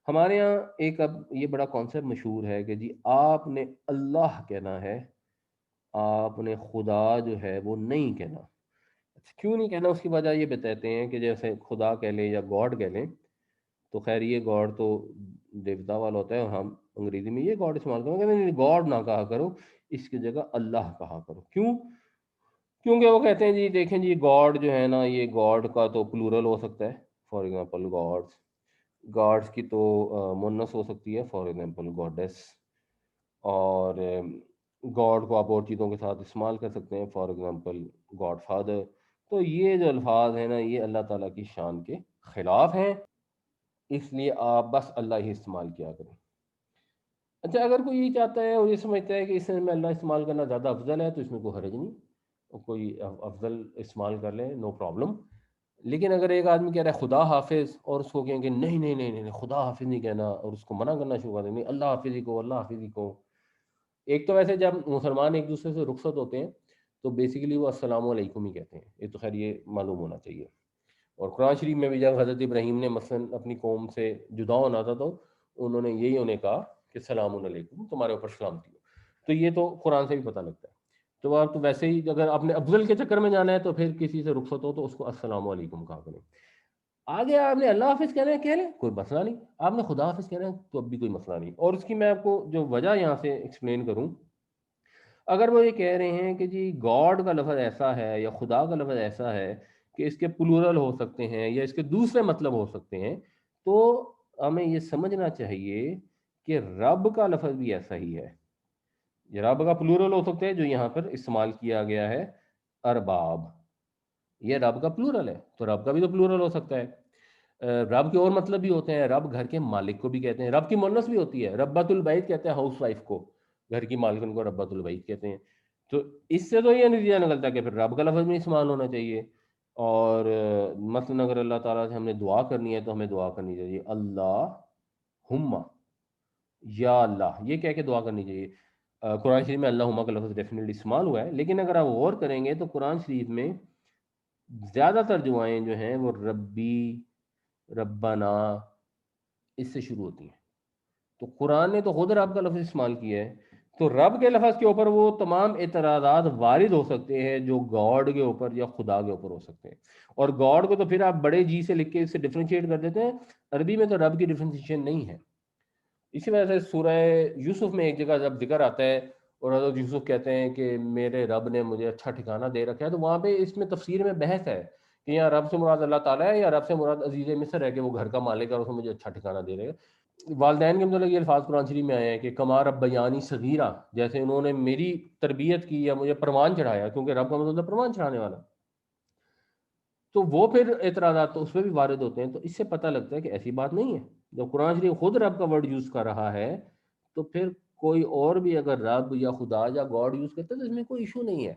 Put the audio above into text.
ہمارے یہاں ایک اب یہ بڑا کانسیپٹ مشہور ہے کہ جی آپ نے اللہ کہنا ہے، آپ نے خدا جو ہے وہ نہیں کہنا۔ اچھا، کیوں نہیں کہنا؟ اس کی وجہ یہ بتاتے ہیں کہ جیسے خدا کہہ لیں یا گاڈ کہہ لیں، تو خیر یہ گاڈ تو دیوتا والا ہوتا ہے، اور ہم انگریزی میں یہ گاڈ استعمال کریں، کہتے ہیں گاڈ نہ کہا کرو، اس کی جگہ اللہ کہا کرو۔ کیوں؟ کیونکہ وہ کہتے ہیں جی دیکھیں جی گاڈ جو ہے نا، یہ گاڈ کا تو پلورل ہو سکتا ہے، فار ایگزامپل گاڈس، گاڈس کی تو مونس ہو سکتی ہے، فار ایگزامپل گاڈیس، اور گاڈ کو آپ اور چیزوں کے ساتھ استعمال کر سکتے ہیں، فار ایگزامپل گاڈ فادر۔ تو یہ جو الفاظ ہیں نا، یہ اللہ تعالیٰ کی شان کے خلاف ہیں، اس لیے آپ بس اللہ ہی استعمال کیا کریں۔ اچھا، اگر کوئی یہ چاہتا ہے اور یہ سمجھتا ہے کہ اس میں اللہ استعمال کرنا زیادہ افضل ہے، تو اس میں کوئی حرج نہیں، اور کوئی افضل استعمال کر لیں، نو پرابلم۔ لیکن اگر ایک آدمی کہہ رہا ہے خدا حافظ، اور اس کو کہیں کہ نہیں نہیں نہیں نہیں خدا حافظ نہیں کہنا، اور اس کو منع کرنا شروع کر دیں نہیں اللہ حافظ ہی کو، اللہ حافظ ہی کو۔ ایک تو ویسے جب مسلمان ایک دوسرے سے رخصت ہوتے ہیں تو بیسیکلی وہ السلام علیکم ہی کہتے ہیں، یہ تو خیر یہ معلوم ہونا چاہیے۔ اور قرآن شریف میں بھی جب حضرت ابراہیم نے مثلا اپنی قوم سے جدا ہونا تھا، تو انہوں نے یہی انہیں کہا کہ سلام علیکم، تمہارے اوپر سلامتی ہو۔ تو یہ تو قرآن سے بھی پتہ لگتا ہے۔ تو آپ تو ویسے ہی اگر آپ نے افضل کے چکر میں جانا ہے تو پھر کسی سے رخصت ہو تو اس کو السلام علیکم کہا کریں۔ آگے آپ نے اللہ حافظ کہنا ہے کہہ لیں، کوئی مسئلہ نہیں۔ آپ نے خدا حافظ کہنا ہے تو اب بھی کوئی مسئلہ نہیں۔ اور اس کی میں آپ کو جو وجہ یہاں سے ایکسپلین کروں، اگر وہ یہ کہہ رہے ہیں کہ جی گاڈ کا لفظ ایسا ہے یا خدا کا لفظ ایسا ہے کہ اس کے پلورل ہو سکتے ہیں یا اس کے دوسرے مطلب ہو سکتے ہیں، تو ہمیں یہ سمجھنا چاہیے کہ رب کا لفظ بھی ایسا ہی ہے۔ یہ رب کا پلورل ہو سکتا ہے جو یہاں پر استعمال کیا گیا ہے، ارباب، یہ رب کا پلورل ہے، تو رب کا بھی تو پلورل ہو سکتا ہے۔ رب کے اور مطلب بھی ہوتے ہیں، رب گھر کے مالک کو بھی کہتے ہیں، رب کی مونس بھی ہوتی ہے، ربۃ البیت کہتے ہیں ہاؤس وائف کو، گھر کی مالکن کو ربۃ البیت کہتے ہیں۔ تو اس سے تو یہ نتیجہ نکلتا ہے کہ پھر رب کا لفظ بھی استعمال ہونا چاہیے۔ اور مثلاً اگر اللہ تعالیٰ سے ہم نے دعا کرنی ہے تو ہمیں دعا کرنی چاہیے اللہ ہما، یا اللہ، یہ کہہ کے دعا کرنی چاہیے۔ قرآن شریف میں اللہ ہما کا لفظ ڈیفینیٹلی استعمال ہوا ہے، لیکن اگر آپ غور کریں گے تو قرآن شریف میں زیادہ تر دعائیں جو ہیں وہ ربی، ربنا، اس سے شروع ہوتی ہیں۔ تو قرآن نے تو خود رب کا لفظ استعمال کیا ہے، تو رب کے لفظ کے اوپر وہ تمام اعتراضات وارد ہو سکتے ہیں جو گاڈ کے اوپر یا خدا کے اوپر ہو سکتے ہیں۔ اور گاڈ کو تو پھر آپ بڑے جی سے لکھ کے اس سے ڈفرینشیٹ کر دیتے ہیں، عربی میں تو رب کی ڈفرینشیشن نہیں ہے۔ اسی وجہ سے سورہ یوسف میں ایک جگہ جب ذکر آتا ہے اور حضرت یوسف کہتے ہیں کہ میرے رب نے مجھے اچھا ٹھکانہ دے رکھا ہے، تو وہاں پہ اس میں تفسیر میں بحث ہے کہ یہاں رب سے مراد اللہ تعالیٰ ہے یا رب سے مراد عزیز مصر ہے کہ وہ گھر کا مالک ہے اور اس نے مجھے اچھا ٹھکانہ دے رہے ہیں۔ والدین کے متعلق یہ الفاظ قرآن شریف میں آئے ہیں کہ کما ربیانی صغیرہ، جیسے انہوں نے میری تربیت کی یا مجھے پروان چڑھایا، کیونکہ رب کا مطلب ہے پروان چڑھانے والا۔ تو وہ پھر اعتراضات تو اس پہ بھی وارد ہوتے ہیں، تو اس سے پتہ لگتا ہے کہ ایسی بات نہیں ہے۔ جب قرآن شریف خود رب کا ورڈ یوز کر رہا ہے تو پھر کوئی اور بھی اگر رب یا خدا یا گاڈ یوز کرتا ہے تو اس میں کوئی ایشو نہیں ہے۔